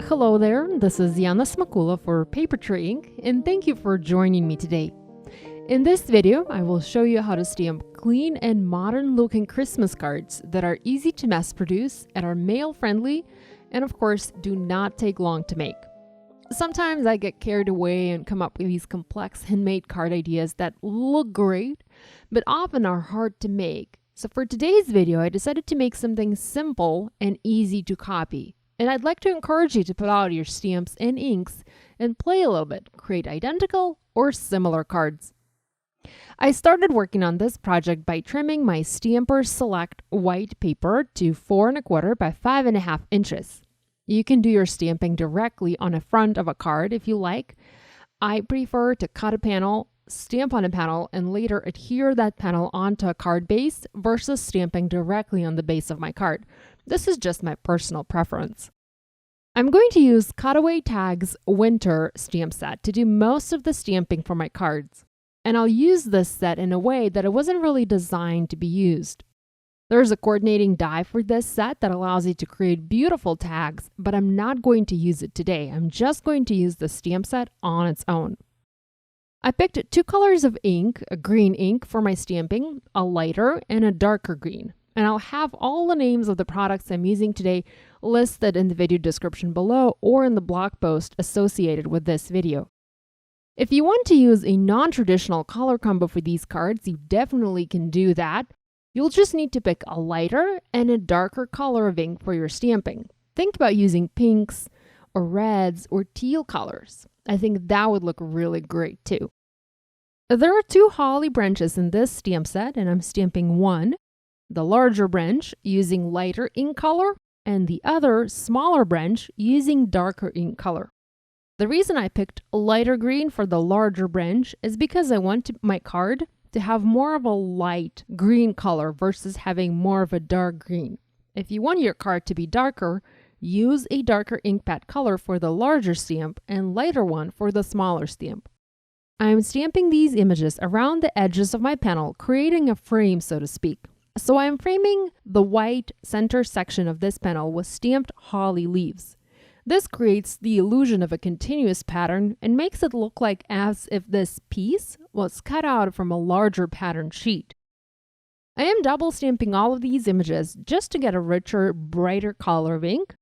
Hello there, this is Yana Smakula for Papertree Ink, and thank you for joining me today. In this video, I will show you how to stamp clean and modern-looking Christmas cards that are easy to mass produce and are mail-friendly, and of course, do not take long to make. Sometimes I get carried away and come up with these complex handmade card ideas that look great, but often are hard to make. So for today's video, I decided to make something simple and easy to copy. And I'd like to encourage you to pull out your stamps and inks and play a little bit, create identical or similar cards. I started working on this project by trimming my Stampers Select white paper to 4 1/4 by 5 1/2 inches. You can do your stamping directly on the front of a card if you like. I prefer to cut a panel, stamp on a panel, and later adhere that panel onto a card base versus stamping directly on the base of my card. This is just my personal preference. I'm going to use Cutaway Tags Winter stamp set to do most of the stamping for my cards. And I'll use this set in a way that it wasn't really designed to be used. There's a coordinating die for this set that allows you to create beautiful tags, but I'm not going to use it today. I'm just going to use the stamp set on its own. I picked 2 colors of ink, a green ink for my stamping, a lighter and a darker green. And I'll have all the names of the products I'm using today listed in the video description below or in the blog post associated with this video. If you want to use a non-traditional color combo for these cards, you definitely can do that. You'll just need to pick a lighter and a darker color of ink for your stamping. Think about using pinks or reds or teal colors. I think that would look really great too. There are 2 holly branches in this stamp set, and I'm stamping one, the larger branch, using lighter ink color, and the other, smaller branch, using darker ink color. The reason I picked lighter green for the larger branch is because I want my card to have more of a light green color versus having more of a dark green. If you want your card to be darker, use a darker ink pad color for the larger stamp and lighter one for the smaller stamp. I'm stamping these images around the edges of my panel, creating a frame, so to speak. So I'm framing the white center section of this panel with stamped holly leaves. This creates the illusion of a continuous pattern and makes it look like as if this piece was cut out from a larger pattern sheet. I am double stamping all of these images just to get a richer, brighter color of ink.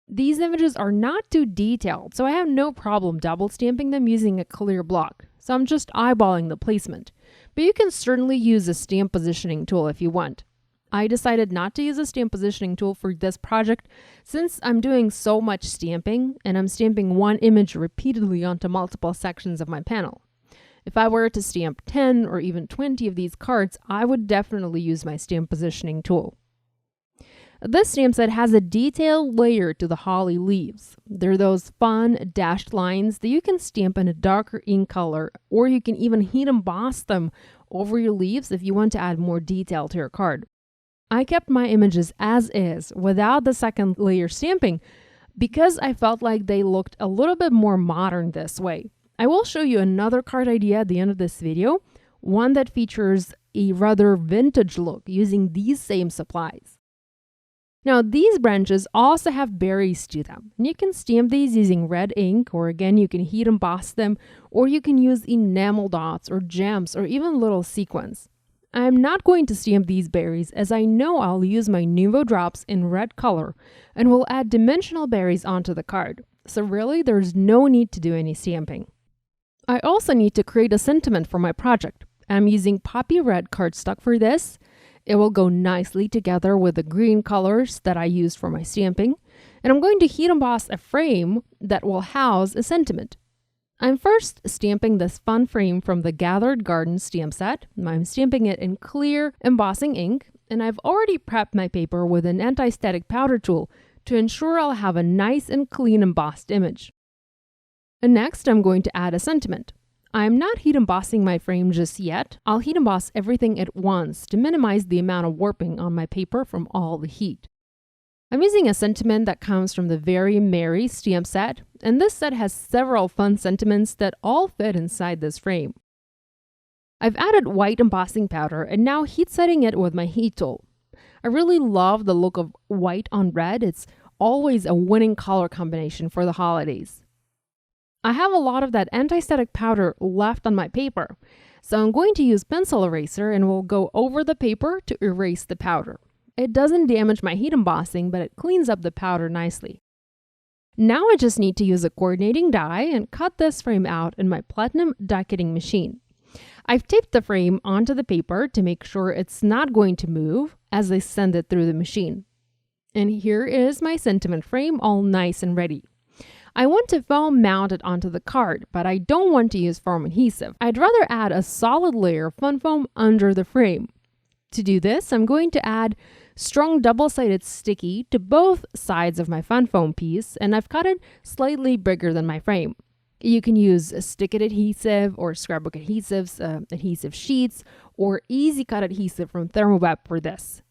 These images are not too detailed, so I have no problem double stamping them using a clear block. So I'm just eyeballing the placement. But you can certainly use a stamp positioning tool if you want. I decided not to use a stamp positioning tool for this project since I'm doing so much stamping and I'm stamping one image repeatedly onto multiple sections of my panel. If I were to stamp 10 or even 20 of these cards, I would definitely use my stamp positioning tool. This stamp set has a detailed layer to the holly leaves. They're those fun dashed lines that you can stamp in a darker ink color, or you can even heat emboss them over your leaves if you want to add more detail to your card. I kept my images as is without the second layer stamping because I felt like they looked a little bit more modern this way. I will show you another card idea at the end of this video, one that features a rather vintage look using these same supplies. Now, these branches also have berries to them, and you can stamp these using red ink, or again, you can heat emboss them, or you can use enamel dots or gems or even little sequins. I'm not going to stamp these berries as I know I'll use my Nuvo drops in red color and will add dimensional berries onto the card. So really, there's no need to do any stamping. I also need to create a sentiment for my project. I'm using poppy red cardstock for this. It will go nicely together with the green colors that I used for my stamping. And I'm going to heat emboss a frame that will house a sentiment. I'm first stamping this fun frame from the Gathered Garden stamp set. I'm stamping it in clear embossing ink, and I've already prepped my paper with an anti-static powder tool to ensure I'll have a nice and clean embossed image. And next, I'm going to add a sentiment. I'm not heat embossing my frame just yet. I'll heat emboss everything at once to minimize the amount of warping on my paper from all the heat. I'm using a sentiment that comes from the Very Merry stamp set, and this set has several fun sentiments that all fit inside this frame. I've added white embossing powder and now heat setting it with my heat tool. I really love the look of white on red. It's always a winning color combination for the holidays. I have a lot of that anti-static powder left on my paper, so I'm going to use pencil eraser and will go over the paper to erase the powder. It doesn't damage my heat embossing, but it cleans up the powder nicely. Now I just need to use a coordinating die and cut this frame out in my Platinum die cutting machine. I've taped the frame onto the paper to make sure it's not going to move as I send it through the machine. And here is my sentiment frame all nice and ready. I want to foam mount it onto the card, but I don't want to use foam adhesive. I'd rather add a solid layer of fun foam under the frame. To do this, I'm going to add strong double-sided sticky to both sides of my fun foam piece, and I've cut it slightly bigger than my frame. You can use a stick-it adhesive or scrapbook adhesives, adhesive sheets, or easy cut adhesive from Thermoweb for this.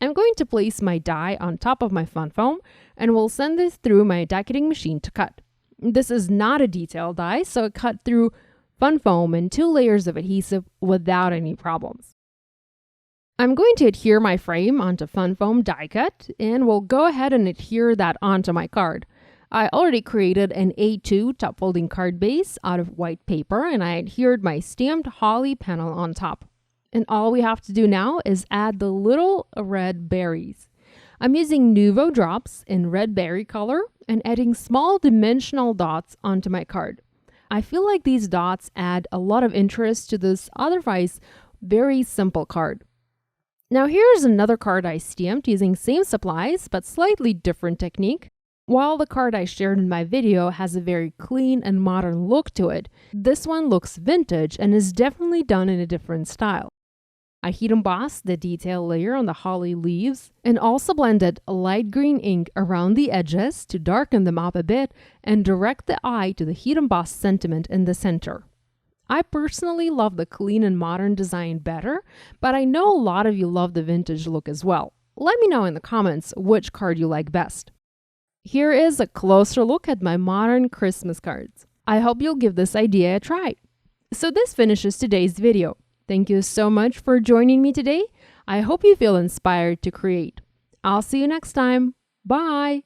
I'm going to place my die on top of my fun foam and will send this through my die cutting machine to cut. This is not a detailed die, so it cut through fun foam and 2 layers of adhesive without any problems. I'm going to adhere my frame onto fun foam die cut and will go ahead and adhere that onto my card. I already created an A2 top folding card base out of white paper, and I adhered my stamped holly panel on top. And all we have to do now is add the little red berries. I'm using Nuvo drops in red berry color and adding small dimensional dots onto my card. I feel like these dots add a lot of interest to this otherwise very simple card. Now here's another card I stamped using same supplies but slightly different technique. While the card I shared in my video has a very clean and modern look to it, this one looks vintage and is definitely done in a different style. I heat embossed the detail layer on the holly leaves and also blended light green ink around the edges to darken them up a bit and direct the eye to the heat embossed sentiment in the center. I personally love the clean and modern design better, but I know a lot of you love the vintage look as well. Let me know in the comments which card you like best. Here is a closer look at my modern Christmas cards. I hope you'll give this idea a try. So this finishes today's video. Thank you so much for joining me today. I hope you feel inspired to create. I'll see you next time. Bye!